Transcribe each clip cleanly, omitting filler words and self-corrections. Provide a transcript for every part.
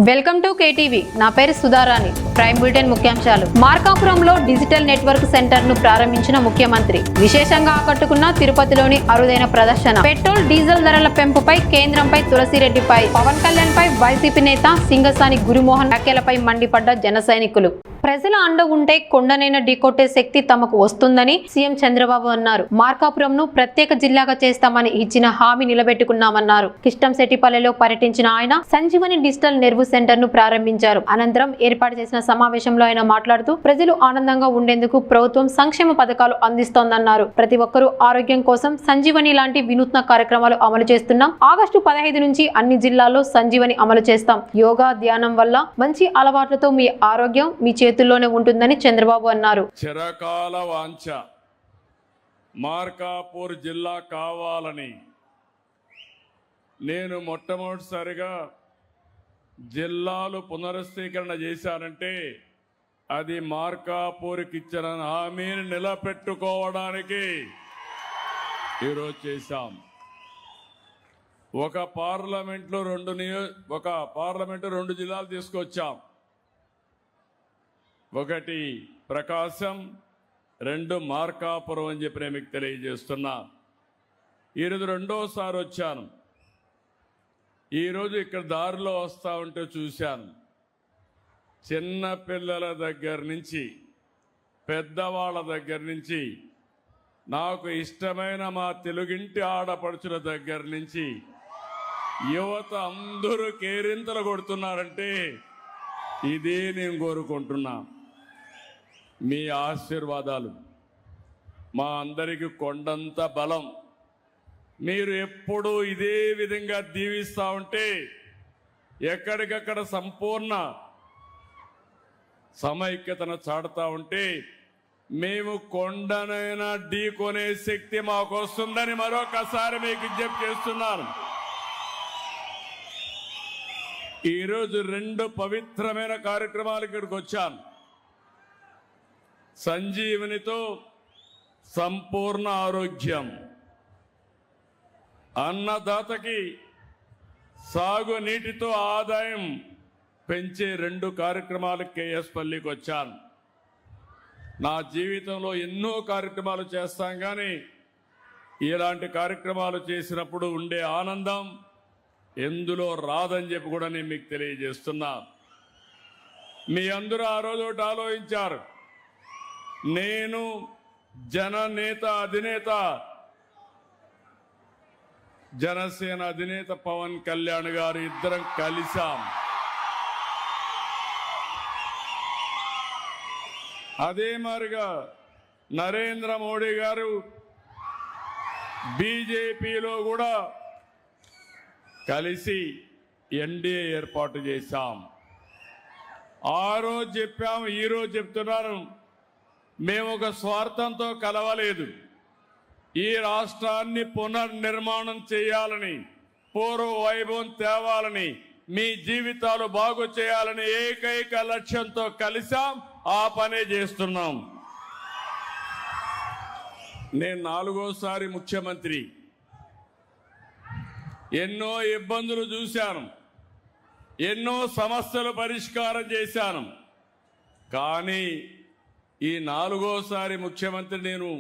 Welcome to KTV. నా పేరు Sudharani. Prime bulletin ముఖ్యాంశాలు. మార్కాపురంలో డిజిటల్ నెట్వర్క్ సెంటర్ ను ప్రారంభించిన ముఖ్యమంత్రి. విశేషంగా ఆకట్టుకున్న తిరుపతిలోని అరుదైన ప్రదర్శన. పెట్రోల్ డీజిల్ ధరల పెంపుపై కేంద్రంపై తులసిరెడ్డిపై, పవన్ కళ్యాణ్ పై వైసీపీ నేత సింగసాని గురుమోహన్ వ్యాఖ్యలపై మండిపడ్డ జన సైనికులు. ప్రజల అండ ఉంటే కొండనైనా ఢీకొట్టే శక్తి తమకు వస్తుందని సీఎం చంద్రబాబు అన్నారు. మార్కాపురంను ప్రత్యేక జిల్లాగా చేస్తామని ఇచ్చిన హామీ నిలబెట్టుకున్నామన్నారు. కిష్టంశెట్టిపల్లెలో పర్యటించిన ఆయన సంజీవని డిజిటల్ నెర్వ్ సెంటర్ ను ప్రారంభించారు. అనంతరం ఏర్పాటు చేసిన సమావేశంలో ఆయన మాట్లాడుతూ ప్రజలు ఆనందంగా ఉండేందుకు ప్రభుత్వం సంక్షేమ పథకాలు అందిస్తోందన్నారు. ప్రతి ఒక్కరూ ఆరోగ్యం కోసం సంజీవని లాంటి వినూత్న కార్యక్రమాలు అమలు చేస్తున్నాం. ఆగస్టు 15 నుంచి అన్ని జిల్లాల్లో సంజీవని అమలు చేస్తాం. యోగా, ధ్యానం వల్ల మంచి అలవాట్లతో మీ ఆరోగ్యం మీ చేతుల్లోనే ఉంటుందని చంద్రబాబు అన్నారు. చిరకాల వాంఛ మార్కాపూర్ జిల్లా కావాలని నేను మొట్టమొదటిసారిగా జిల్లాలు పునరుద్ధీకరణ చేశానంటే అది మార్కాపూర్కి ఇచ్చిన హామీని నిలబెట్టుకోవడానికి ఈరోజు చేశాం. ఒక పార్లమెంట్లో రెండు జిల్లాలు తీసుకొచ్చాం. ఒకటి ప్రకాశం, 2 మార్కాపురం అని చెప్పి నేను మీకు తెలియజేస్తున్నా. ఈరోజు రెండోసారి వచ్చాను. ఈరోజు ఇక్కడ దారిలో వస్తూ ఉంటే చూశాను. చిన్న పిల్లల దగ్గర నుంచి పెద్దవాళ్ళ దగ్గర నుంచి నాకు ఇష్టమైన మా తెలుగింటి ఆడపడుచుల దగ్గర నుంచి యువత అందరూ కేరింతలు కొడుతున్నారంటే ఇదే నేను కోరుకుంటున్నా. మీ ఆశీర్వాదాలు మా అందరికీ కొండంత బలం. మీరు ఎప్పుడూ ఇదే విధంగా దీవిస్తూ ఉంటే ఎక్కడికక్కడ సంపూర్ణ సమైక్యతను చాటుతూ ఉంటే మేము కొండనైనా ఢీకొనే శక్తి మాకు వస్తుందని మరొకసారి మీకు విజ్ఞప్తి చేస్తున్నాను. ఈరోజు 2 పవిత్రమైన కార్యక్రమాలు ఇక్కడికి వచ్చాను. సంజీవనితో సంపూర్ణ ఆరోగ్యం, అన్నదాతకి సాగునీటితో ఆదాయం పెంచే 2 కార్యక్రమాలు కేఎస్ పల్లికి వచ్చాను. నా జీవితంలో ఎన్నో కార్యక్రమాలు చేస్తాం, కానీ ఇలాంటి కార్యక్రమాలు చేసినప్పుడు ఉండే ఆనందం ఎందులో రాదని చెప్పి కూడా నేను మీకు తెలియజేస్తున్నా. మీ అందరూ ఆ రోజు ఒకటి ఆలోచించారు. నేను జననేత అధినేత జనసేన అధినేత పవన్ కళ్యాణ్ గారు ఇద్దరం కలిశాం. అదే మాదిరిగా నరేంద్ర మోడీ గారు బీజేపీలో కూడా కలిసి ఎన్డీఏ ఏర్పాటు చేశాం. ఆ రోజు చెప్పాము, ఈరోజు చెప్తున్నాను, మేము ఒక స్వార్థంతో కలవలేదు. ఈ రాష్ట్రాన్ని పునర్నిర్మాణం చేయాలని, పూర్వ వైభవం తేవాలని, మీ జీవితాలు బాగు చేయాలని ఏకైక లక్ష్యంతో కలిసాం. ఆ పనే చేస్తున్నాం. నేను 4వ సారి ముఖ్యమంత్రి. ఎన్నో ఇబ్బందులు చూశాను, ఎన్నో సమస్యలు పరిష్కారం చేశాను. కానీ ఈ 4వ సారి ముఖ్యమంత్రి నేను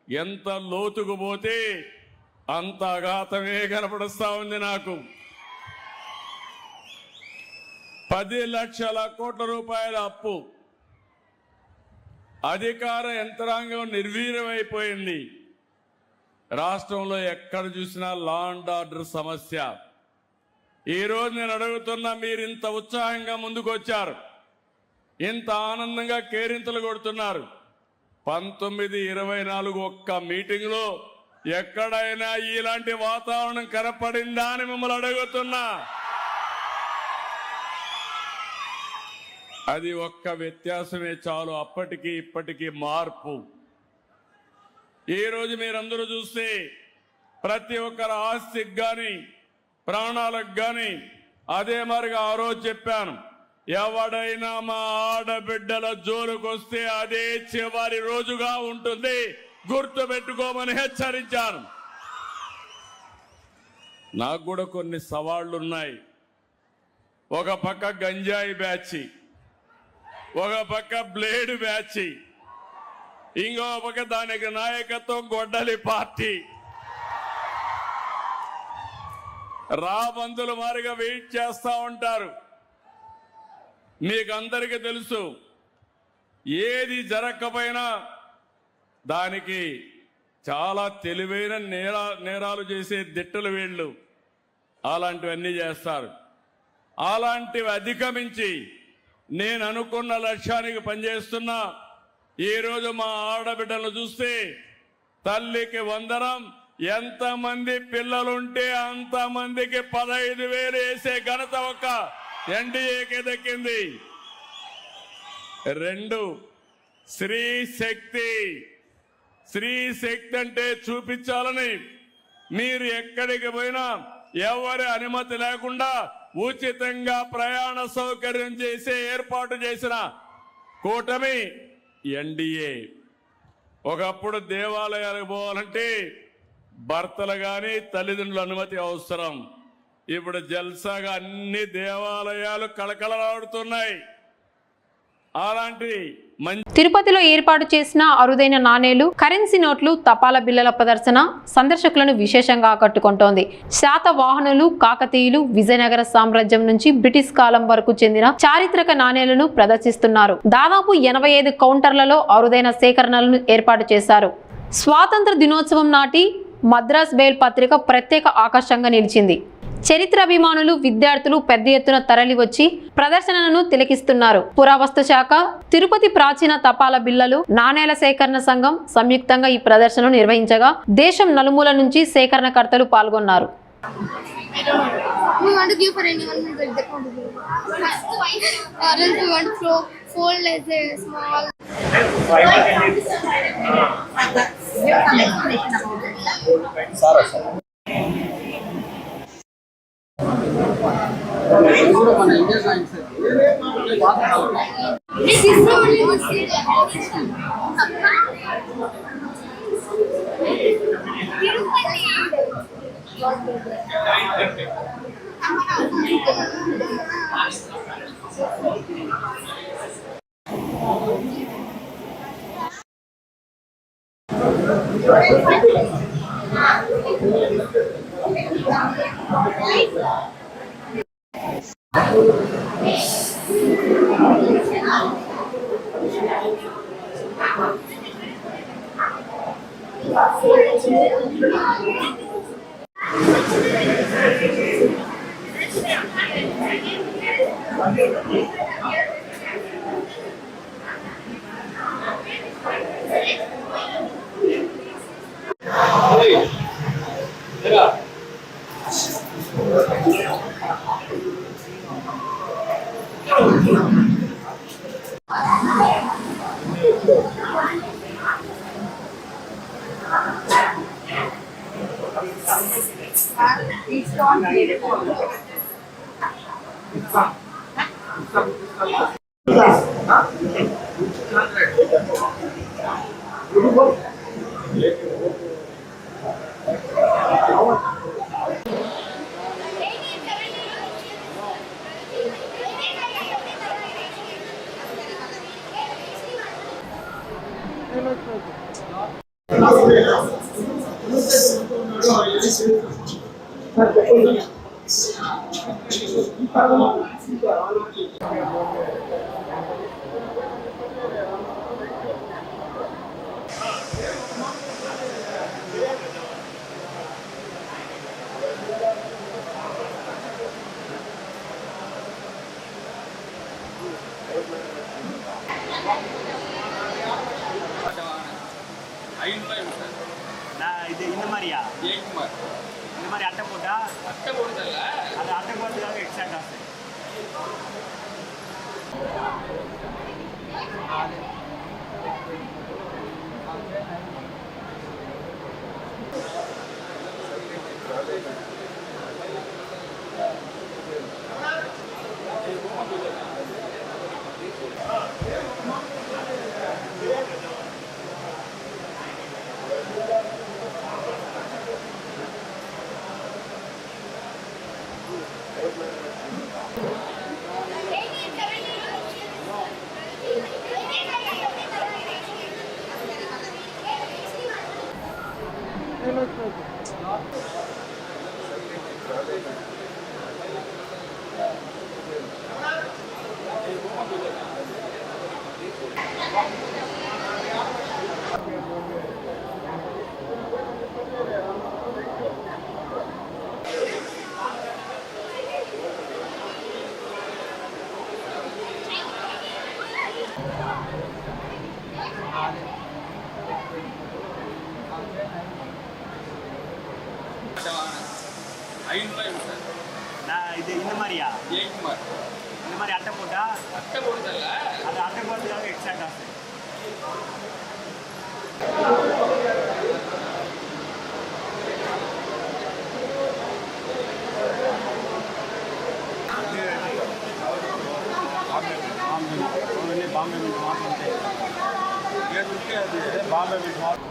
ఎంత లోతుకు పోతే అంత అఘాతమే కనపడుస్తా ఉంది నాకు. 10 లక్షల కోట్ల రూపాయల అప్పు, అధికార యంత్రాంగం నిర్వీర్యమైపోయింది. రాష్ట్రంలో ఎక్కడ చూసినా లా అండ్ ఆర్డర్ సమస్య. ఈరోజు నేను అడుగుతున్నా, మీరు ఇంత ఉత్సాహంగా ముందుకు వచ్చారు, ఇంత ఆనందంగా కేరింతలు కొడుతున్నారు. 1924 ఒక్క మీటింగ్లో ఎక్కడైనా ఇలాంటి వాతావరణం కనపడిందా అని మిమ్మల్ని అడుగుతున్నా. అది ఒక్క వ్యత్యాసమే చాలు, అప్పటికి ఇప్పటికీ మార్పు. ఈరోజు మీరందరూ చూస్తే ప్రతి ఒక్కరి ఆస్తికి కానీ ప్రాణాలకు కానీ, అదే మరిగా ఆ రోజు చెప్పాను, ఎవడైనా మా ఆడబిడ్డల జోలుకు వస్తే అదే చివరి రోజుగా ఉంటుంది, గుర్తు పెట్టుకోమని హెచ్చరించాను. నాకు కూడా కొన్ని సవాళ్లు ఉన్నాయి. ఒక పక్క గంజాయి బ్యాచ్, ఒక పక్క బ్లేడ్ బ్యాచ్, ఇంకో పక్క దానికి నాయకత్వం గొడ్డలి పార్టీ. రాబందుల మారిగా వెయిట్ చేస్తా ఉంటారు. మీకు అందరికీ తెలుసు, ఏది జరగకపోయినా దానికి చాలా తెలివైన నేరాలు చేసే దిట్టలు వీళ్ళు. అలాంటివన్నీ చేస్తారు. అలాంటివి అధిగమించి నేను అనుకున్న లక్ష్యానికి పనిచేస్తున్నా. ఈరోజు మా ఆడబిడ్డలను చూస్తే తల్లికి వందనం, ఎంతమంది పిల్లలుంటే అంతమందికి 15,000 వేసే ఘనత ఒక ఎన్డీఏకి దక్కింది. 2 స్త్రీ శక్తి. స్త్రీ శక్తి అంటే చూపించాలని మీరు ఎక్కడికి పోయినా ఎవరి అనుమతి లేకుండా ఉచితంగా ప్రయాణ సౌకర్యం చేసే ఏర్పాటు చేసిన కూటమి ఎన్డీఏ. ఒకప్పుడు దేవాలయాలకు పోవాలంటే భర్తలు కానీ తల్లిదండ్రుల అనుమతి అవసరం. ఇప్పుడు జల్సాగా అన్ని దేవాలయాలు కళకళలాడుతున్నాయి. అలాంటి తిరుపతిలో ఏర్పాటు చేసిన అరుదైన నాణేలు, కరెన్సీ నోట్లు, తపాలా బిళ్లల ప్రదర్శన సందర్శకులను విశేషంగా ఆకట్టుకుంటోంది. శాతవాహనులు, కాకతీయులు, విజయనగర సామ్రాజ్యం నుంచి బ్రిటిష్ కాలం వరకు చెందిన చారిత్రక నాణేలను ప్రదర్శిస్తున్నారు. దాదాపు 85 కౌంటర్లలో అరుదైన సేకరణలను ఏర్పాటు చేశారు. స్వాతంత్ర దినోత్సవం నాటి మద్రాస్ బెయిల్ పత్రిక ప్రత్యేక ఆకర్షణగా నిలిచింది. చరిత్ర అభిమానులు, విద్యార్థులు పెద్ద ఎత్తున తరలి వచ్చి ప్రదర్శనలను తిలకిస్తున్నారు. పురావస్తు శాఖ, తిరుపతి ప్రాచీన తపాలా బిళ్లలు, నాణేల సేకరణ సంఘం సంయుక్తంగా ఈ ప్రదర్శనను నిర్వహించగా దేశం నలుమూల నుంచి సేకరణకర్తలు పాల్గొన్నారు. இது இந்த மாதிரியா இந்த மாதிரி அட்டை போட்டா அது அட்டை போட்டதுக்காக எக்ஸ்ட்ரா காசு. இது இந்த மாதிரியா இந்த மாதிரி அட்டை போட்டா அது அட்டை போட்டதுக்காக எக்ஸ்ட்ரா காசு. బాంబే మిల్క్ మాత్రం ఉంటాయి. బాంబే మిల్క్ మాత్రం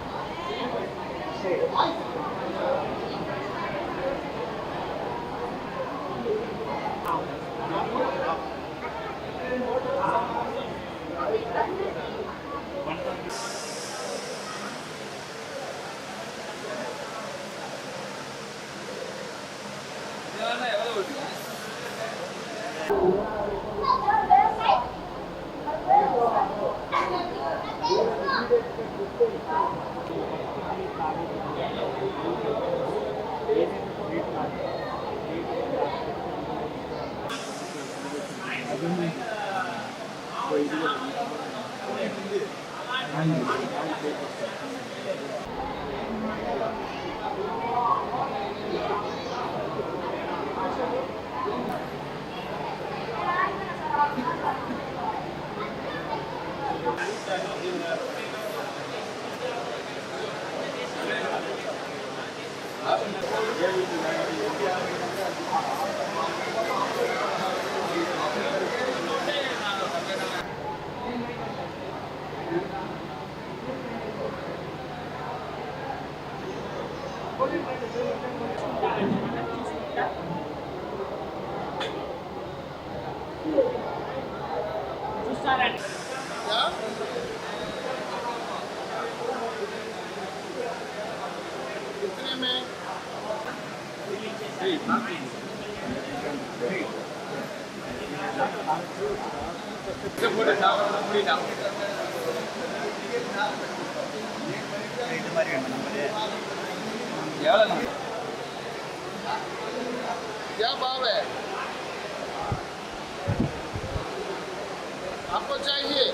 क्या भाव है आपको चाहिए?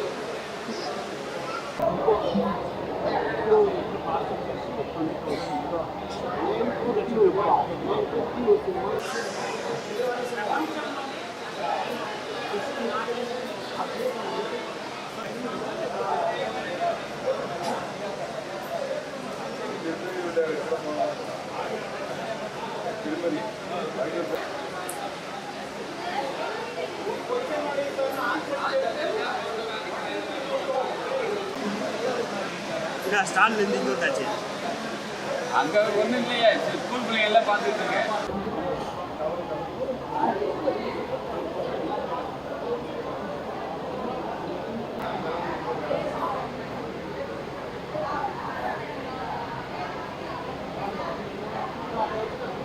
ஸ்டாண்ட்ல இருந்து இங்கே வந்தாச்சு. அங்கே ஒன்றும் இல்லையே, ஸ்கூல் பிள்ளைங்க எல்லாம் பார்த்துட்டு இருக்கேன்.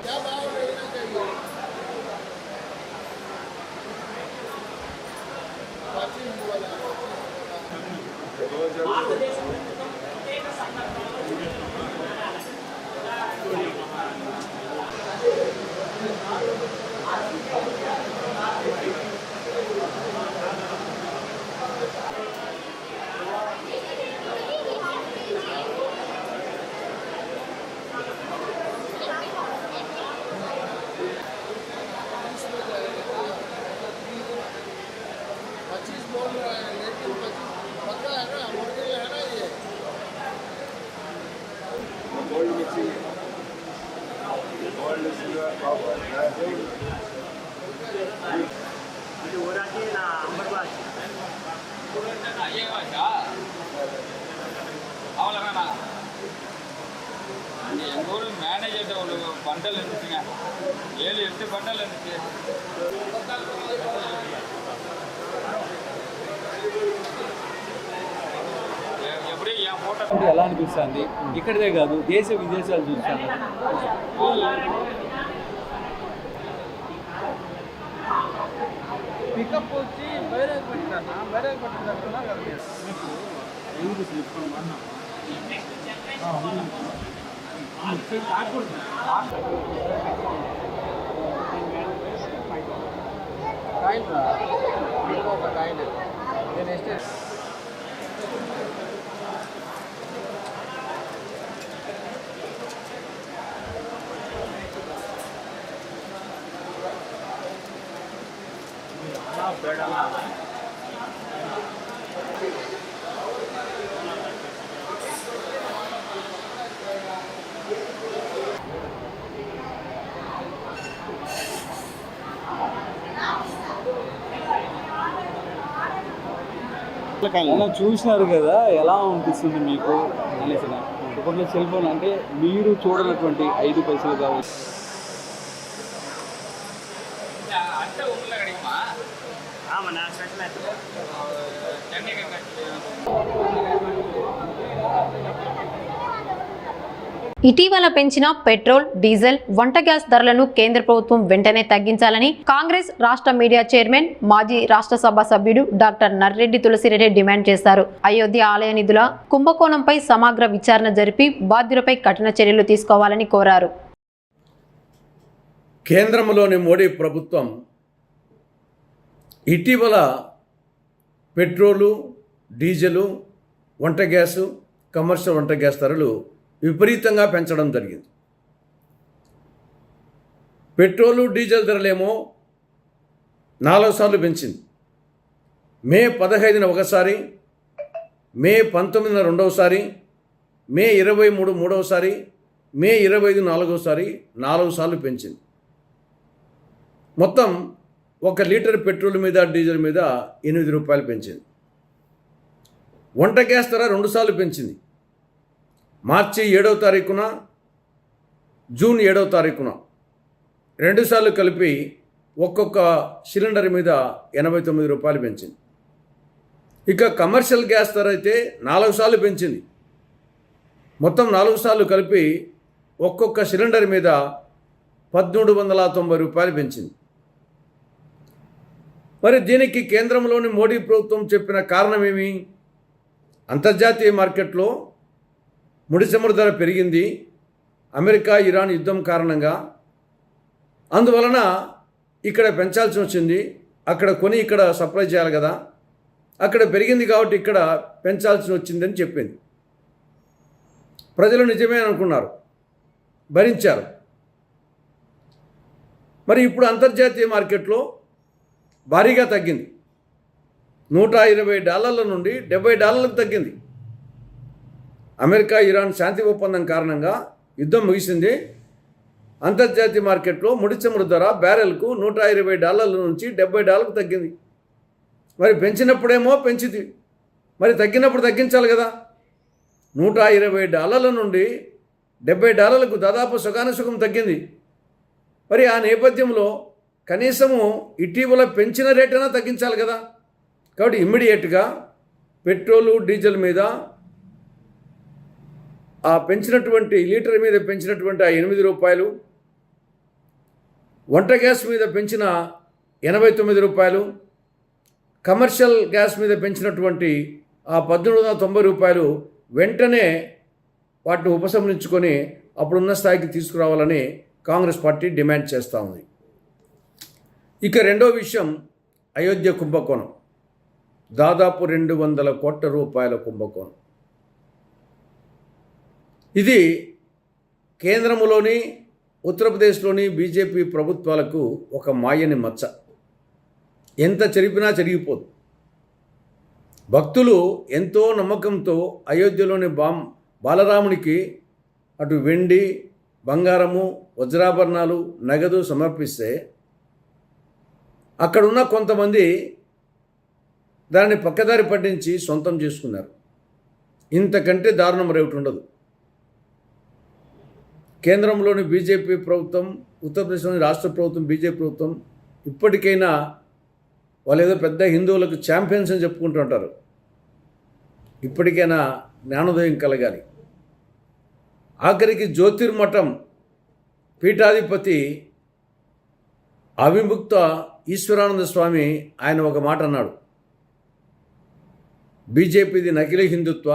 क्या भाव रहना चाहिए? 25 वाला இது ஒரு ஆட்டி நான் 50 ரூபா ஆச்சு. ஐயாவாச்சா? அவ்வளோ வேணா. இங்கே எங்கள் ஊர் மேனேஜர்கிட்ட ஒரு பண்டல் இருந்துச்சுங்க, 7-8 பண்டல் இருந்துச்சு. எப்படி என் అంటే ఎలా అనిపిస్తుంది? ఇక్కడే కాదు, దేశ విదేశాలు చూస్తాను. పికప్ వచ్చి బైరాగ్ పెట్టినా, బైరాగ్ పెట్టినట్టున్నా కదా అలా చూసినారు కదా, ఎలా అనిపిస్తుంది మీకు? తెలిసిన ఇప్పట్లో సెల్ ఫోన్ అంటే మీరు చూడనటువంటి 5 పైసలు కావచ్చు. ஆமாண்ணா ஸ்வெட்டில் ఇటీవల పెంచిన పెట్రోల్, డీజిల్, వంట గ్యాస్ ధరలను కేంద్ర ప్రభుత్వం వెంటనే తగ్గించాలని కాంగ్రెస్ రాష్ట్ర మీడియా చైర్మన్, మాజీ రాష్ట్రసభ సభ్యుడు డాక్టర్ నర్రెడ్డి తులసిరెడ్డి డిమాండ్ చేశారు. అయోధ్య ఆలయ నిధుల కుంభకోణంపై సమగ్ర విచారణ జరిపి బాధ్యులపై కఠిన చర్యలు తీసుకోవాలని కోరారు. కేంద్రంలోని మోడీ ప్రభుత్వం ఇటీవల పెట్రోలు, డీజిలు, వంట గ్యాసు, కమర్షియల్ వంట గ్యాస్ ధరలు విపరీతంగా పెంచడం జరిగింది. పెట్రోలు, డీజిల్ ధరలేమో 4 సార్లు పెంచింది. మే 15న ఒకసారి, మే 19న రెండవసారి, మే 23 మూడవసారి, మే 25 నాలుగోసారి 4 సార్లు పెంచింది. మొత్తం 1 లీటర్ పెట్రోల్ మీద, డీజిల్ మీద 8 రూపాయలు పెంచింది. వంట గ్యాస్ ధర 2 సార్లు పెంచింది. మార్చి 7వ తారీఖున, జూన్ 7వ తారీఖున 2 సార్లు కలిపి ఒక్కొక్క సిలిండర్ మీద 89 రూపాయలు పెంచింది. ఇక కమర్షియల్ గ్యాస్ ధర అయితే 4 సార్లు పెంచింది. మొత్తం 4 సార్లు కలిపి ఒక్కొక్క సిలిండర్ మీద 1390 రూపాయలు పెంచింది. మరి దీనికి కేంద్రంలోని మోడీ ప్రభుత్వం చెప్పిన కారణం ఏమి? అంతర్జాతీయ మార్కెట్లో ముడి చమురు ధర పెరిగింది, అమెరికా ఇరాన్ యుద్ధం కారణంగా. అందువలన ఇక్కడ పెంచాల్సి వచ్చింది. అక్కడ కొని ఇక్కడ సప్లై చేయాలి కదా, అక్కడ పెరిగింది కాబట్టి ఇక్కడ పెంచాల్సి వచ్చిందని చెప్పింది. ప్రజలు నిజమే అనుకున్నారు, భరించారు. మరి ఇప్పుడు అంతర్జాతీయ మార్కెట్లో భారీగా తగ్గింది. $120 నుండి $70 తగ్గింది. అమెరికా ఇరాన్ శాంతి ఒప్పందం కారణంగా యుద్ధం ముగిసింది. అంతర్జాతీయ మార్కెట్లో ముడి చమురు ధర బ్యారెల్కు $120 నుంచి $70 తగ్గింది. మరి పెంచినప్పుడేమో పెంచింది, మరి తగ్గినప్పుడు తగ్గించాలి కదా. $120 నుండి $70 దాదాపు సుఖం తగ్గింది. మరి ఆ నేపథ్యంలో కనీసము ఇటీవల పెంచిన రేటైనా తగ్గించాలి కదా. కాబట్టి ఇమ్మీడియట్గా పెట్రోలు, డీజిల్ మీద ఆ పెంచినటువంటి లీటర్ మీద పెంచినటువంటి ఆ 8 రూపాయలు, వంట గ్యాస్ మీద పెంచిన 89 రూపాయలు, కమర్షియల్ గ్యాస్ మీద పెంచినటువంటి ఆ 1890 రూపాయలు వెంటనే వాటిని ఉపసంహరించుకొని అప్పుడున్న స్థాయికి తీసుకురావాలని కాంగ్రెస్ పార్టీ డిమాండ్ చేస్తూ ఉంది. ఇక రెండో విషయం అయోధ్య కుంభకోణం. దాదాపు 200 కోట్ల రూపాయల కుంభకోణం. ఇది కేంద్రంలోని, ఉత్తరప్రదేశ్లోని బీజేపీ ప్రభుత్వాలకు ఒక మాయని మచ్చ. ఎంత చెరిపినా చెరిగిపోదు. భక్తులు ఎంతో నమ్మకంతో అయోధ్యలోని బాలరామునికి అటు వెండి, బంగారము, వజ్రాభరణాలు, నగదు సమర్పిస్తే అక్కడున్న కొంతమంది దాన్ని పక్కదారి పట్టించి సొంతం చేసుకున్నారు. ఇంతకంటే దారుణం రేటు ఉండదు. కేంద్రంలోని బీజేపీ ప్రభుత్వం, ఉత్తరప్రదేశ్లోని రాష్ట్ర ప్రభుత్వం, బీజేపీ ప్రభుత్వం ఇప్పటికైనా వాళ్ళు ఏదో పెద్ద హిందువులకు ఛాంపియన్స్ అని చెప్పుకుంటూ ఉంటారు. ఇప్పటికైనా జ్ఞానోదయం కలగాలి. ఆఖరికి జ్యోతిర్మఠం పీఠాధిపతి అవిముక్త ఈశ్వరానంద స్వామి ఆయన ఒక మాట అన్నాడు, బీజేపీది నకిలీ హిందుత్వ,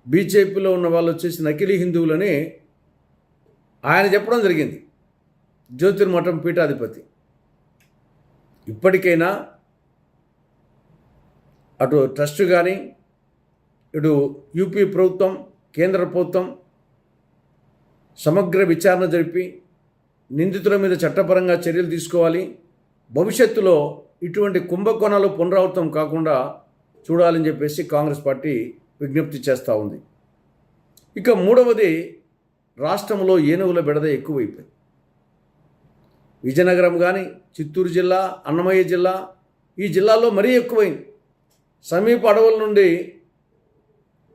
బీజేపీలో ఉన్న వాళ్ళు వచ్చేసి నకిలీ హిందువులని ఆయన చెప్పడం జరిగింది, జ్యోతిర్మఠం పీఠాధిపతి. ఇప్పటికైనా అటు ట్రస్ట్ కానీ ఇటు యూపీ ప్రభుత్వం కేంద్ర ప్రభుత్వం సమగ్ర విచారణ జరిపి నిందితుల మీద చట్టపరంగా చర్యలు తీసుకోవాలి. భవిష్యత్తులో ఇటువంటి కుంభకోణాలు పునరావృతం కాకుండా చూడాలని చెప్పేసి కాంగ్రెస్ పార్టీ విజ్ఞప్తి చేస్తూ ఉంది. ఇక మూడవది, రాష్ట్రంలో ఏనుగుల బెడద ఎక్కువైపోయింది. విజయనగరం కానీ, చిత్తూరు జిల్లా, అన్నమయ్య జిల్లా, ఈ జిల్లాల్లో మరీ ఎక్కువైంది. సమీప అడవుల నుండి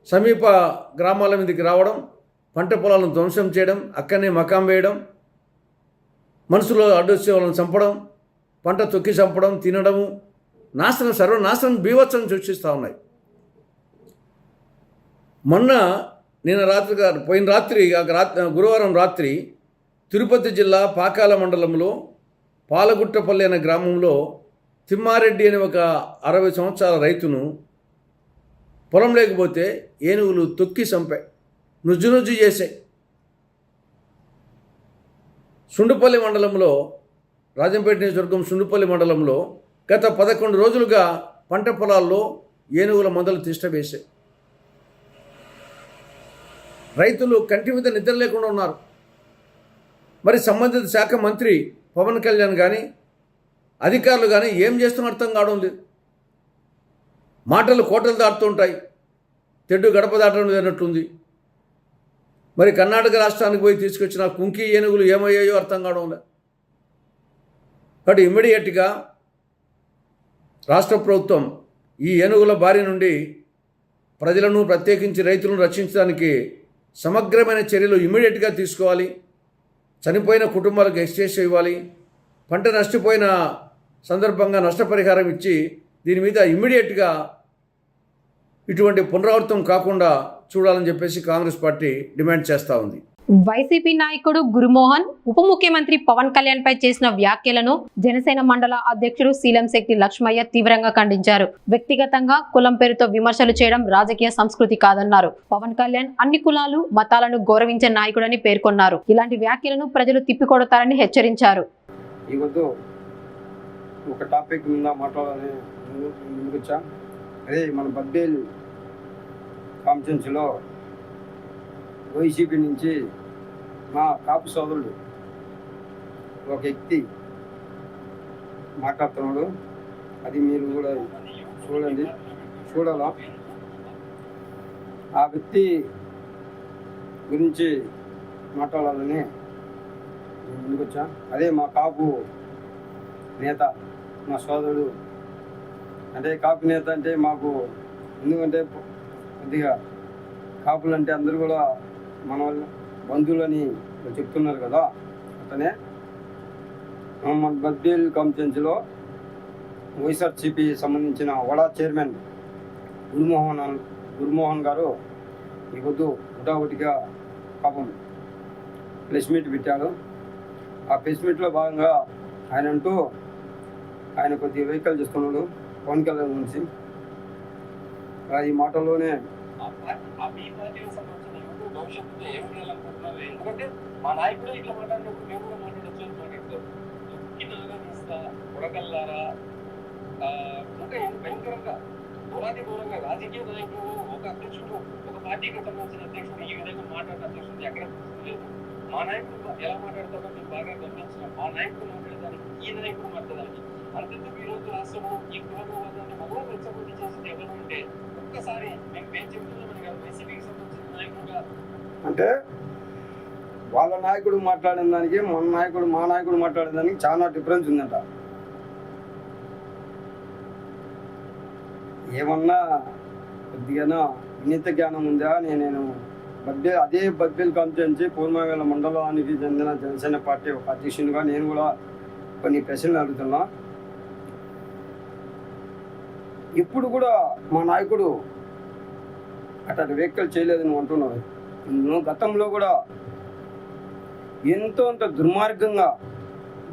సమీప గ్రామాల మీదకి రావడం, పంట పొలాలను ధ్వంసం చేయడం, అక్కడనే మకాం వేయడం, మనుషులు అడ్డొచ్చే వాళ్ళని చంపడం, పంట తొక్కి చంపడం, తినడము, నాశనం, సర్వనాశనం, బీభత్సం సృష్టిస్తూ ఉన్నాయి. పోయిన రాత్రి గురువారం రాత్రి తిరుపతి జిల్లా పాకాల మండలంలో పాలగుట్టపల్లి అనే గ్రామంలో తిమ్మారెడ్డి అనే ఒక 60 సంవత్సరాల రైతును పొలం లేకపోతే ఏనుగులు తొక్కి చంపాయి, నుజ్జు చేసాయి. సుండుపల్లి మండలంలో, రాజంపేట నియోజకవర్గం సుండుపల్లి మండలంలో గత 11 రోజులుగా పంట పొలాల్లో ఏనుగుల మందలు తిష్టవేశాయి. రైతులు కంటి మీద నిద్ర లేకుండా ఉన్నారు. మరి సంబంధిత శాఖ మంత్రి పవన్ కళ్యాణ్ కానీ అధికారులు కానీ ఏం చేస్తున్న అర్థం కావడం లేదు. మాటలు కోటలు దాటుతుంటాయి, తెడ్డు గడప దాటడం లేనట్టుంది. మరి కర్ణాటక రాష్ట్రానికి పోయి తీసుకొచ్చిన కుంకి ఏనుగులు ఏమయ్యాయో అర్థం కావడం లేదు. కాబట్టి ఇమ్మీడియట్గా రాష్ట్ర ప్రభుత్వం ఈ ఏనుగుల బారి నుండి ప్రజలను, ప్రత్యేకించి రైతులను రక్షించడానికి సమగ్రమైన చర్యలు ఇమ్మీడియట్గా తీసుకోవాలి. చనిపోయిన కుటుంబాలకు ఎక్స్చేంజ్ ఇవ్వాలి. పంట నష్టపోయిన సందర్భంగా నష్టపరిహారం ఇచ్చి దీని మీద ఇమ్మీడియట్గా ఇటువంటి పునరావృతం కాకుండా చూడాలని చెప్పేసి కాంగ్రెస్ పార్టీ డిమాండ్ చేస్తూ ఉంది. వైసీపీ నాయకుడు గురుమోహన్ ఉప ముఖ్యమంత్రి పవన్ కళ్యాణ్ పై చేసిన వ్యాఖ్యలను జనసేన మండల అధ్యక్షుడు శీలంశెట్టి లక్ష్మయ్య తీవ్రంగా ఖండించారు. వ్యక్తిగతంగా కులం పేరుతో విమర్శలు చేయడం రాజకీయ సంస్కృతి కాదన్నారు. పవన్ కళ్యాణ్ అన్ని కులాలు, మతాలను గౌరవించే నాయకుడని పేర్కొన్నారు. ఇలాంటి వ్యాఖ్యలను ప్రజలు తిప్పికొడతారని హెచ్చరించారు. ఒక టాపిక్ మీద మాట్లాడాలని ముందుకొచ్చా. అదే మన బద్దేల్ కాన్ఫరెన్స్లో వైసీపీ నుంచి మా కాపు సోదరుడు ఒక వ్యక్తి మాట్లాడుతున్నాడు. అది మీరు కూడా చూడాలా. ఆ వ్యక్తి గురించి మాట్లాడాలని ముందుకొచ్చా. అదే మా కాపు నేత, మా సోదరుడు. అంటే కాపు నేత అంటే మాకు ఎందుకంటే కొద్దిగా కాపులు అంటే అందరూ కూడా మన బంధువులని చెప్తున్నారు కదా. అతనే మన బద్దేల్ కాన్ఫరెన్స్లో వైఎస్ఆర్సీపీ సంబంధించిన వడా చైర్మన్ గురుమోహన్ గారు ఈ పొద్దు హుటాహుటిగా పాపం ప్రెస్ మీట్ పెట్టాడు. ఆ ప్రెస్ మీట్లో భాగంగా ఆయన కొద్దిగా వెహికల్ చేస్తున్నాడు పవన్ కళ్యాణ్ గురించి. ఈ మాటల్లోనే భవిష్యత్తులో ఏం చేయాలనుకుంటున్నారు? ఎందుకంటే మా నాయకుడే ఇట్లా మాట్లాడినప్పుడు మేము కూడా మాట్లాడచ్చు. ఉడకల్లారా ఇంకా భయంకరంగా దూరంగా రాజకీయ నాయకుడు, ఒక అధ్యక్షుడు, ఒక పార్టీకి సంబంధించిన అధ్యక్షుడు ఈ విధంగా మాట్లాడిన అధ్యక్షుడు ఎక్కడ లేదు. మా నాయకుడు ఎలా మాట్లాడతారో మేము బాగా గమనించినాం. మా నాయకుడు మాట్లాడేదానికి ఈ నాయకుడు మాట్లాడడానికి అంతెందుకు ఈ రోజు రాష్ట్రము ఈ కులవాదాన్ని మరో రెచ్చగొట్టి చేసింది ఎవరు అంటే ఒక్కసారి మేము ఏం చెప్తున్నామని కాదు, వైసీపీకి సంబంధించిన నాయకుడుగా అంటే వాళ్ళ నాయకుడు మాట్లాడిన దానికి మా నాయకుడు మాట్లాడిన దానికి చాలా డిఫరెన్స్ ఉందంట. ఏమన్నా కొద్దిగా వినీత జ్ఞానం ఉందా? నేను అదే బద్దేల్ కాన్ఫరెన్స్ పూర్వవేల మండలానికి చెందిన జనసేన పార్టీ ఒక అధ్యక్షునిగా నేను కూడా కొన్ని ప్రశ్నలు అడుగుతున్నా. ఇప్పుడు కూడా మా నాయకుడు అట్లాంటి వ్యాఖ్యలు చేయలేదు నువ్వు అంటున్నావు. నువ్వు గతంలో కూడా ఎంతో అంత దుర్మార్గంగా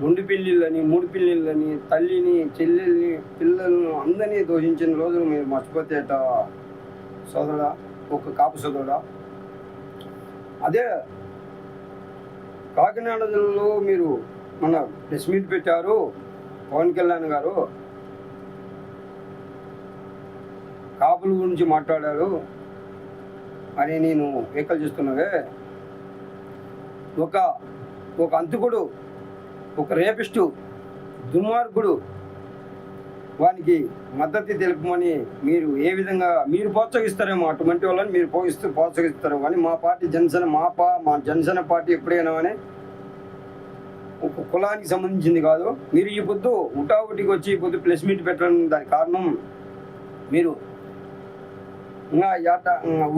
2 పెళ్ళిళ్ళని 3 పెళ్ళిళ్ళని తల్లిని చెల్లెల్ని పిల్లలను అందరినీ దోషించిన రోజులు మీరు మర్చిపోతే సోదరుడా, ఒక కాపు సోదరుడా. అదే కాకినాడ జిల్లాలో మీరు మన ప్రెస్ మీట్ పెట్టారు, పవన్ కళ్యాణ్ గారు కాపుల గురించి మాట్లాడారు అని నేను వ్యాఖ్యలు చేస్తున్నావే. ఒక అంతకుడు, ఒక రేపిస్టు, దుర్మార్గుడు వానికి మద్దతు తెలుపమని మీరు ఏ విధంగా మీరు ప్రోత్సహిస్తారేమో, అటువంటి వాళ్ళని మీరు ప్రోత్సహిస్తారు. కానీ మా పార్టీ జనసేన మా జనసేన పార్టీ ఎప్పుడైనా కానీ ఒక కులానికి సంబంధించింది కాదు. మీరు ఈ పొద్దు ఉటావుటికి వచ్చి ఈ పొద్దు ప్రెస్ మీట్ పెట్టడం దానికి కారణం మీరు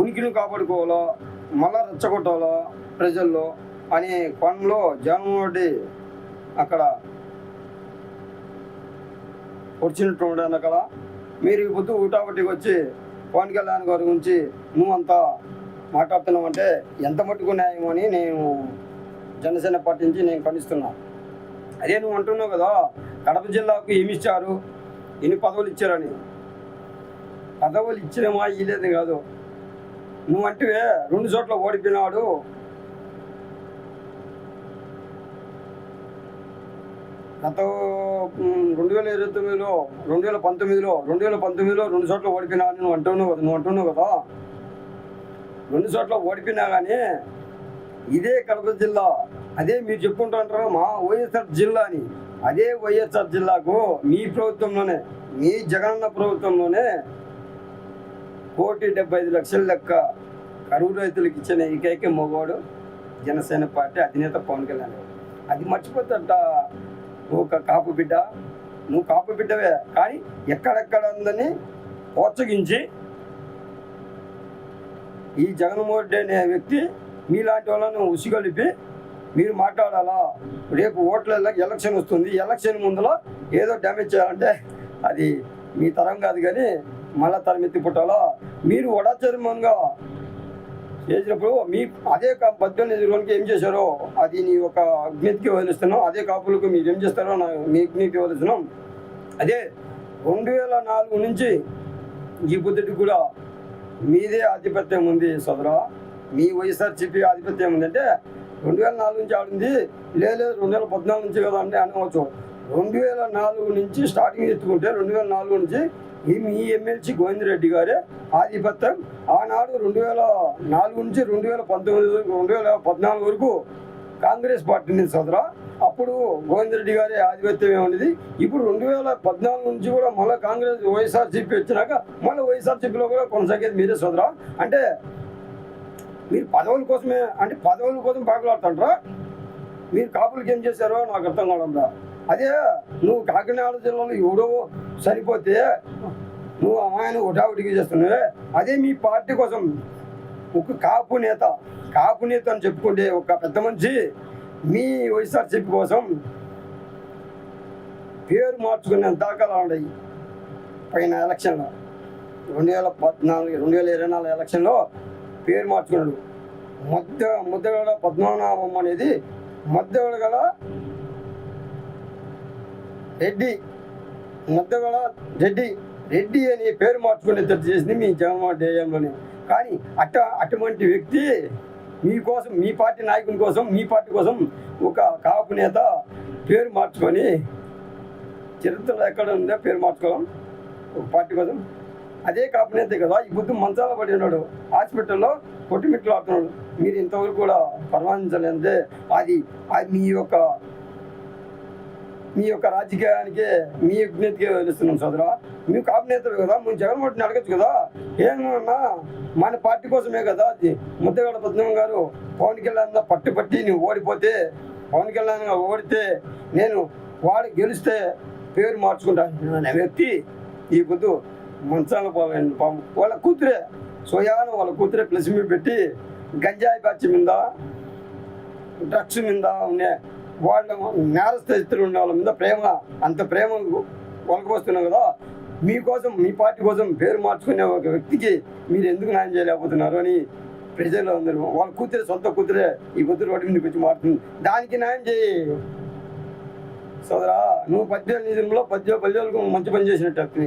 ఉనికిని కాపాడుకోవాలో మళ్ళా రెచ్చగొట్టాలో ప్రజల్లో అనే కోణంలో జగన్మోహన్ రెడ్డి అక్కడ వచ్చినట్టు ఉండనకల మీరు ఈ పొద్దు ఉటావుటికి వచ్చి పవన్ కళ్యాణ్ గారి గురించి నువ్వంతా మాట్లాడుతున్నావు అంటే ఎంత మట్టుకు న్యాయం అని నేను జనసేన పార్టీ నుంచి నేను ఖండిస్తున్నా. అదే నువ్వు అంటున్నావు కదా, కడప జిల్లాకు ఏమి ఇచ్చారు, ఎన్ని పదవులు ఇచ్చారని. పదవులు ఇచ్చినమా ఇలేదు కాదు, నువ్వు అంటే 2 చోట్ల ఓడిపోయినాడు. గత 2019లో 2019లో 2 చోట్ల ఓడిపోయినాడు నువ్వు అంటున్నావు కదా. 2 చోట్ల ఓడిపోయినా కానీ ఇదే కడప జిల్లా, అదే మీరు చెప్పుకుంటుంటారు మా వైఎస్ఆర్ జిల్లా అని. అదే వైఎస్ఆర్ జిల్లాకు మీ ప్రభుత్వంలోనే, మీ జగనన్న ప్రభుత్వంలోనే 1,75,00,000 లెక్క కరువు రైతులకు ఇచ్చిన ఏకైక మగవాడు జనసేన పార్టీ అధినేత పవన్ కళ్యాణ్. అది మర్చిపోతాట ఒక కాపు బిడ్డ. నువ్వు కాపు బిడ్డవే, కానీ ఎక్కడెక్కడ అందరినీ ప్రోత్సహించి ఈ జగన్మోహన్ రెడ్డి అనే వ్యక్తి మీలాంటి వాళ్ళను ఉసిగొలిపి మీరు మాట్లాడాలా. రేపు ఓట్ల ఎలక్షన్ వస్తుంది, ఎలక్షన్ ముందులో ఏదో డ్యామేజ్ చేయాలంటే అది మీ తరం కాదు, కానీ మళ్ళా తరం ఎత్తి పుట్టాలా. మీరు వడాచర్మంగా చేసినప్పుడు మీ అదే 18 రోజులకి ఏం చేశారో అది నీ ఒక అజ్ఞతకి వదిలిస్తున్నాం. అదే కాపులకు మీరు ఏం చేస్తారో మీ అజ్ఞతకి వదిలిస్తున్నాం. అదే 2004 నుంచి ఈ బుద్ధుడికి కూడా మీదే ఆధిపత్యం ఉంది సోదరా. మీ వైఎస్ఆర్సీపీ ఆధిపత్యం ఉందంటే 2004 నుంచి ఆడింది, లేదు 2014 నుంచి కదా అంటే అనవచ్చు. 2004 నుంచి స్టార్టింగ్ ఎత్తుకుంటే 2004 నుంచి మీ ఎమ్మెల్సీ గోవిందరెడ్డి గారే ఆధిపత్యం. ఆనాడు 2004 నుంచి 2014 వరకు కాంగ్రెస్ పార్టీ నుంచి సోదరా. అప్పుడు గోవిందరెడ్డి గారే ఆధిపత్యం ఏమనేది. ఇప్పుడు 2014 నుంచి కూడా మళ్ళీ కాంగ్రెస్ వైఎస్ఆర్సీపీ వచ్చినాక మళ్ళీ వైఎస్ఆర్సీపీలో కూడా కొనసాగేది మీరే సోదరా. అంటే మీరు పదవుల కోసమే, అంటే పదవుల కోసం పాకులాడుతుంటారా? మీరు కాపులకి ఏం చేశారో నాకు అర్థం కావడంరా. అదే నువ్వు కాకినాడ జిల్లాలో ఎవడో సరిపోతే నువ్వు అమ్మాయిని ఒకటికి చేస్తున్నావే. అదే మీ పార్టీ కోసం ఒక కాపు నేత అని చెప్పుకుంటే ఒక పెద్ద మనిషి మీ వైఎస్ఆర్సీపీ కోసం పేరు మార్చుకునే దాఖలా ఉన్నాయి. పైన ఎలక్షన్లో 2024 ఎలక్షన్లో పేరు మార్చుకున్నాడు. ముద్దగడ పద్మనాభం అనేది ముద్దగడ రెడ్డి అని పేరు మార్చుకునేటట్టు చేసింది మీ జగన్మోహన్ రెడ్డి. కానీ అటువంటి వ్యక్తి మీకోసం, మీ పార్టీ నాయకుని కోసం, మీ పార్టీ కోసం ఒక కాపు నేత పేరు మార్చుకొని, చరిత్రలో ఎక్కడ ఉందో పేరు మార్చుకోవడం ఒక పార్టీ కోసం. అదే కాపు నేతే కదా ఈ బుద్ధి మంచాల పడి ఉన్నాడు, హాస్పిటల్లో కొట్టిమిట్లు ఆడుతున్నాడు. మీరు ఇంతవరకు కూడా పరామర్శించలేదే. అది మీ యొక్క రాజకీయానికి, మీ విజ్ఞతకి తెలుస్తున్నాం సోదరా. మీ కాపు నేతలు కదా, మేము జగన్మోహన్ రెడ్డిని అడగచ్చు కదా. ఏమన్నా మన పార్టీ కోసమే కదా. ముద్దగడ పద్మనాభం గారు పవన్ కళ్యాణ్ పట్టి నువ్వు ఓడిపోతే, పవన్ కళ్యాణ్ ఓడితే నేను వాడు గెలిస్తే పేరు మార్చుకుంటాను అనే వ్యక్తి ఈ పొద్దు మంచాల పాము. వాళ్ళ కూతురే సోయాన, వాళ్ళ కూతురే ప్లస్ మీద పెట్టి గంజాయి బ్యాచ్ మీద, డ్రగ్స్ మీద ఉండే వాళ్ళ నేరస్థితులు ఉండే వాళ్ళ మీద అంత ప్రేమ ఒలకపోస్తున్నావు కదా. మీకోసం మీ పార్టీ కోసం పేరు మార్చుకునే ఒక వ్యక్తికి మీరు ఎందుకు న్యాయం చేయలేకపోతున్నారు అని ప్రజలు అందరూ వాళ్ళ కూతురే, సొంత కూతురే ఈ పొద్దు రోడ్డు మీదకి వచ్చి మారుతుంది. దానికి న్యాయం చేయి సోదరా. నువ్వు 18 నిధులలో 10 మంచి పని చేసినట్టు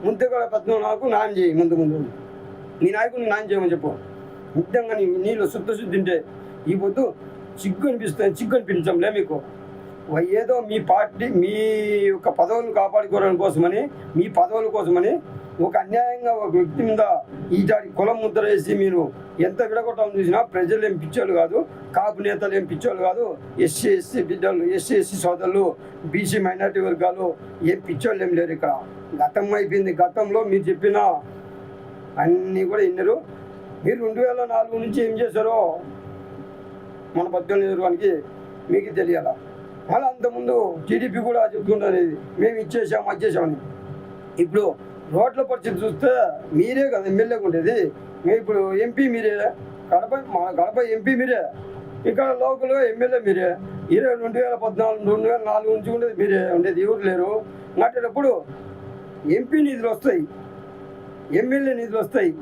ముందు కూడా 14 న్యాయం చేయి. ముందు నీ నాయకుడిని న్యాయం చేయమని చెప్పు. నిజంగా నీళ్ళు శుద్ధి ఉంటే ఈ పొద్దు చిగ్గు అనిపించంలే మీకు. ఏదో మీ పార్టీ మీ యొక్క పదవులను కాపాడుకోవడం కోసమని, మీ పదవుల కోసమని ఒక అన్యాయంగా ఒక వ్యక్తి మీద ఈటాడి కులం ముద్ర వేసి మీరు ఎంత విడగొట్టాలని చూసినా ప్రజలు ఏం పిచ్చోళ్ళు కాదు, కాపు నేతలు ఏం పిచ్చోళ్ళు కాదు, ఎస్సీ బిడ్డలు, ఎస్సీ సోదరులు, బీసీ మైనార్టీ వర్గాలు ఏం పిచ్చోళ్ళు ఏం లేరు ఇక్కడ. గతం అయిపోయింది. గతంలో మీరు చెప్పిన అన్నీ కూడా విన్నారు. మీరు 2004 నుంచి ఏం చేశారో మన 18 మీకు తెలియాల. మళ్ళీ అంతకుముందు టీడీపీ కూడా చెప్తుండేది మేము ఇచ్చేసామని. ఇప్పుడు రోడ్ల పరిస్థితి చూస్తే మీరే కదా ఎమ్మెల్యేగా ఉండేది. మేము ఇప్పుడు ఎంపీ మీరే, కడప ఎంపీ మీరే, ఇక్కడ లోకల్గా ఎమ్మెల్యే మీరే. 2014, 2004 నుంచి ఉండేది మీరే ఉండేది, ఎవరు లేరు. నాటేటప్పుడు ఎంపీ నిధులు వస్తాయి, ఎమ్మెల్యే నిధులు వస్తాయి.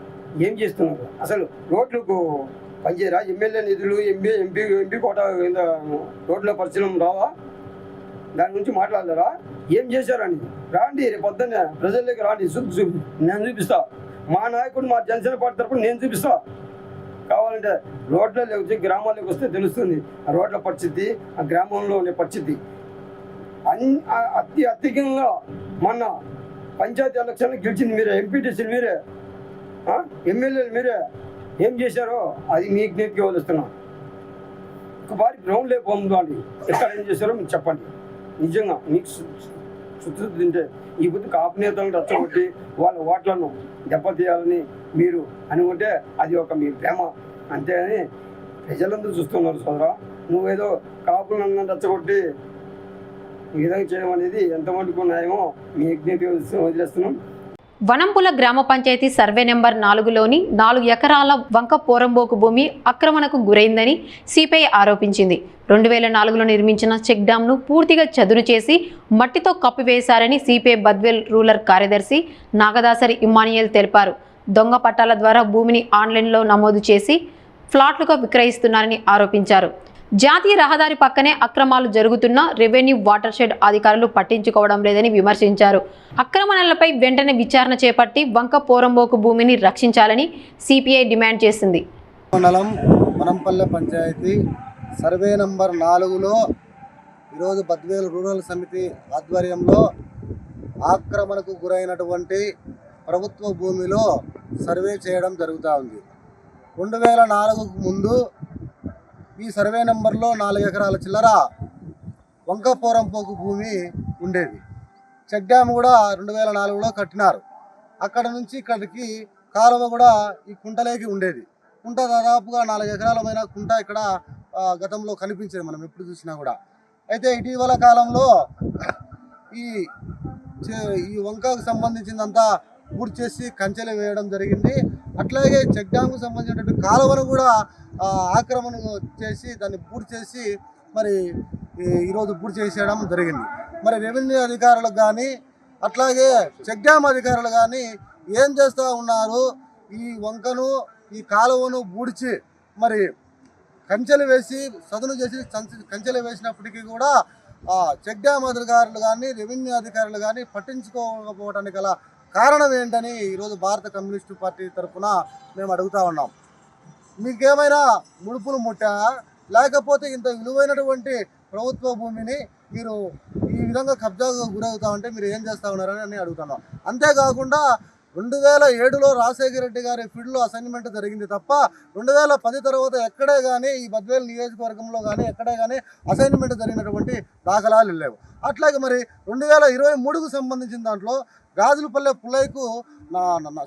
ఏం చేస్తున్నారు అసలు? రోడ్లకు పనిచేయరా? ఎమ్మెల్యే నిధులు, ఎంపీ కోట కింద రోడ్ల పరిశీలన రావా? దాని గురించి మాట్లాడతారా? ఏం చేశారని రాండి, రేపు పొద్దున్నే ప్రజల్లోకి రాండి, నేను చూపిస్తా. మా నాయకుడు మా జనసేన పార్టీ తరపున నేను చూపిస్తా. కావాలంటే రోడ్లలోకి వచ్చి గ్రామాల్లోకి వస్తే తెలుస్తుంది ఆ రోడ్ల పరిస్థితి, ఆ గ్రామంలో ఉండే పరిస్థితి. అత్యధికంగా మొన్న పంచాయతీ ఎలక్షన్లు గెలిచింది మీరే, ఎంపీటీసీలు మీరే, ఎమ్మెల్యేలు మీరే. ఏం చేశారో అది మీకు నేర్చుకు వదిలిస్తున్నాం. ఒకసారి గ్రౌండ్ లేకపోండి, ఎక్కడ ఏం చేశారో మీకు చెప్పండి. నిజంగా మీకు శుద్ధి తింటే ఈ బుద్ధి కాపు నేతలను రచ్చగొట్టి వాళ్ళ ఓట్లను దెబ్బతీయాలని మీరు అనుకుంటే అది ఒక మీ ప్రేమ అంతేగాని ప్రజలందరూ చూస్తున్నారు సోదరా. నువ్వేదో కాపులను రచ్చగొట్టి ఈ విధంగా చేయడం అనేది ఎంతమందికి న్యాయమో మీ యజ్ఞకి వదిలేస్తున్నాం. వనంపుల గ్రామ పంచాయతీ సర్వే నెంబర్ 4లోని 4 ఎకరాల వంక పోరంబోకు భూమి ఆక్రమణకు గురైందని సిపిఐ ఆరోపించింది. 2004లో నిర్మించిన చెక్ డ్యాంను పూర్తిగా చదును చేసి మట్టితో కప్పివేశారని సిపిఐ బద్వేల్ రూరల్ కార్యదర్శి నాగదాసరి ఇమ్మానియల్ తెలిపారు. దొంగ పట్టాల ద్వారా భూమిని ఆన్లైన్లో నమోదు చేసి ఫ్లాట్లుగా విక్రయిస్తున్నారని ఆరోపించారు. జాతీయ రహదారి పక్కనే అక్రమాలు జరుగుతున్నా రెవెన్యూ వాటర్ షెడ్ అధికారులు పట్టించుకోవడం లేదని విమర్శించారు. అక్రమణలపై వెంటనే విచారణ చేపట్టి వంక పోరంబోకు భూమిని రక్షించాలని సిపిఐ డిమాండ్ చేసింది. మండలం వనంపల్లె పంచాయతీ సర్వే నంబర్ 4లో ఈరోజు బద్వేలు రూరల్ సమితి ఆధ్వర్యంలో ఆక్రమణకు గురైనటువంటి ప్రభుత్వ భూమిలో సర్వే చేయడం జరుగుతూ ఉంది. 2004కు ముందు ఈ సర్వే నెంబర్లో 4 ఎకరాల చిల్లర వంక పోరంపోకు భూమి ఉండేది. చెక్ డ్యామ్ కూడా 2004లో కట్టినారు. అక్కడ నుంచి ఇక్కడికి కాలువ కూడా ఈ కుంటలోకి ఉండేది. కుంట దాదాపుగా 4 ఎకరాలమైన కుంట ఇక్కడ గతంలో కనిపించేది మనం ఎప్పుడు చూసినా కూడా. అయితే ఇటీవల కాలంలో ఈ వంకకు సంబంధించిందంతా పూర్తి చేసి కంచెలు వేయడం జరిగింది. అట్లాగే చెక్ డ్యామ్కు సంబంధించినటువంటి కాలువను కూడా ఆక్రమణ చేసి దాన్ని పూర్తి చేసి మరి ఈరోజు పూర్తి చేసేయడం జరిగింది. మరి రెవెన్యూ అధికారులకు కానీ అట్లాగే చెక్ డ్యామ్ అధికారులు కానీ ఏం చేస్తూ ఉన్నారు? ఈ వంకను ఈ కాలువను పూడ్చి మరి కంచెలు వేసి సదును చేసి కంచెలు వేసినప్పటికీ కూడా చెక్ డ్యామ్ అధికారులు కానీ రెవెన్యూ అధికారులు కానీ పట్టించుకోకపోవడానికి గల కారణం ఏంటని ఈరోజు భారత కమ్యూనిస్టు పార్టీ తరఫున మేము అడుగుతూ ఉన్నాం. మీకేమైనా ముడుపులు ముట్టాయా? లేకపోతే ఇంత విలువైనటువంటి ప్రభుత్వ భూమిని మీరు ఈ విధంగా కబ్జాకు గురవుతా ఉంటే మీరు ఏం చేస్తూ ఉన్నారని అడుగుతున్నాం. అంతేకాకుండా 2007లో రాజశేఖర రెడ్డి గారి ఫీల్డ్లో అసైన్మెంట్ జరిగింది తప్ప 2010 తర్వాత ఎక్కడే కానీ ఈ బద్వేలు నియోజకవర్గంలో కానీ ఎక్కడే కానీ అసైన్మెంట్ జరిగినటువంటి దాఖలాలు లేవు. అట్లాగే మరి 2023కు సంబంధించిన దాంట్లో గాజులపల్లె పుల్లయ్యకు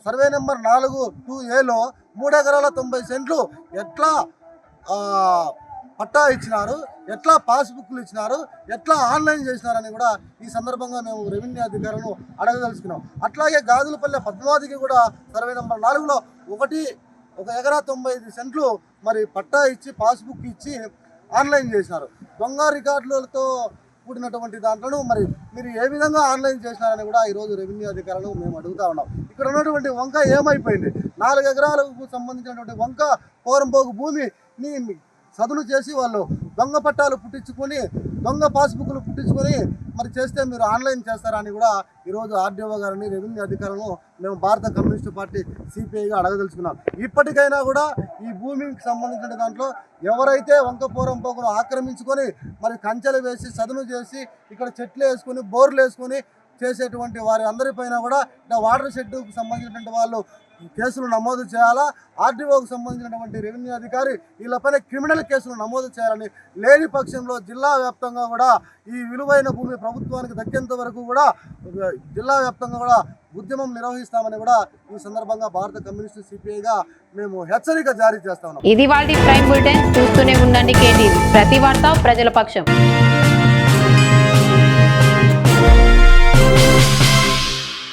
సర్వే నెంబర్ 4-2Aలో 3 ఎకరాల 90 సెంట్లు ఎట్లా పట్టా ఇచ్చినారు, ఎట్లా పాస్బుక్లు ఇచ్చినారు, ఎట్లా ఆన్లైన్ చేసినారని కూడా ఈ సందర్భంగా మేము రెవెన్యూ అధికారులను అడగదలుచుకున్నాం. అట్లాగే గాజులపల్లె పద్మావతికి కూడా సర్వే నెంబర్ 4లో 1 ఎకరా 95 సెంట్లు మరి పట్టా ఇచ్చి పాస్బుక్ ఇచ్చి ఆన్లైన్ చేసినారు. దొంగ రికార్డులతో కూడినటువంటి దాంట్లో మరి మీరు ఏ విధంగా ఆన్లైన్ చేసినారని కూడా ఈరోజు రెవెన్యూ అధికారులు మేము అడుగుతా ఉన్నాం. ఇక్కడ ఉన్నటువంటి వంక ఏమైపోయింది? 4 ఎకరాలకు సంబంధించినటువంటి వంక కోరంపోగు భూమిని సదును చేసి వాళ్ళు దొంగ పట్టాలు పుట్టించుకొని దొంగ పాస్బుక్లు పుట్టించుకొని మరి చేస్తే మీరు ఆన్లైన్ చేస్తారని కూడా ఈరోజు ఆర్డీఓ గారిని రెవెన్యూ అధికారులను మేము భారత కమ్యూనిస్టు పార్టీ సిపిఐగా అడగదలుచుకున్నాం. ఇప్పటికైనా కూడా ఈ భూమికి సంబంధించిన దాంట్లో ఎవరైతే వంక పోరంపోకును ఆక్రమించుకొని మరి కంచెలు వేసి సదును చేసి ఇక్కడ చెట్లు వేసుకొని బోర్లు వేసుకొని చేసేటువంటి వారి అందరిపైన కూడా ఇట్లా వాటర్ షెడ్కు సంబంధించినటువంటి వాళ్ళు కేసులు నమోదు చేయాలా. ఆర్డీఓకు సంబంధించినటువంటి రెవెన్యూ అధికారి వీళ్ళపైన క్రిమినల్ కేసులు నమోదు చేయాలని, లేని పక్షంలో జిల్లా వ్యాప్తంగా కూడా ఈ విలువైన భూమి ప్రభుత్వానికి దక్కేంత వరకు కూడా జిల్లా వ్యాప్తంగా కూడా ఉద్యమం నిర్వహిస్తామని కూడా ఈ సందర్భంగా భారత కమ్యూనిస్టు సిపిఐగా మేము హెచ్చరిక జారీ చేస్తా ఉన్నాం. ఇది వాళ్ళ ప్రైమ్ బులెటిన్. చూస్తూనే ఉండండి కేటీవీ, ప్రతి వార్త ప్రజల పక్షం.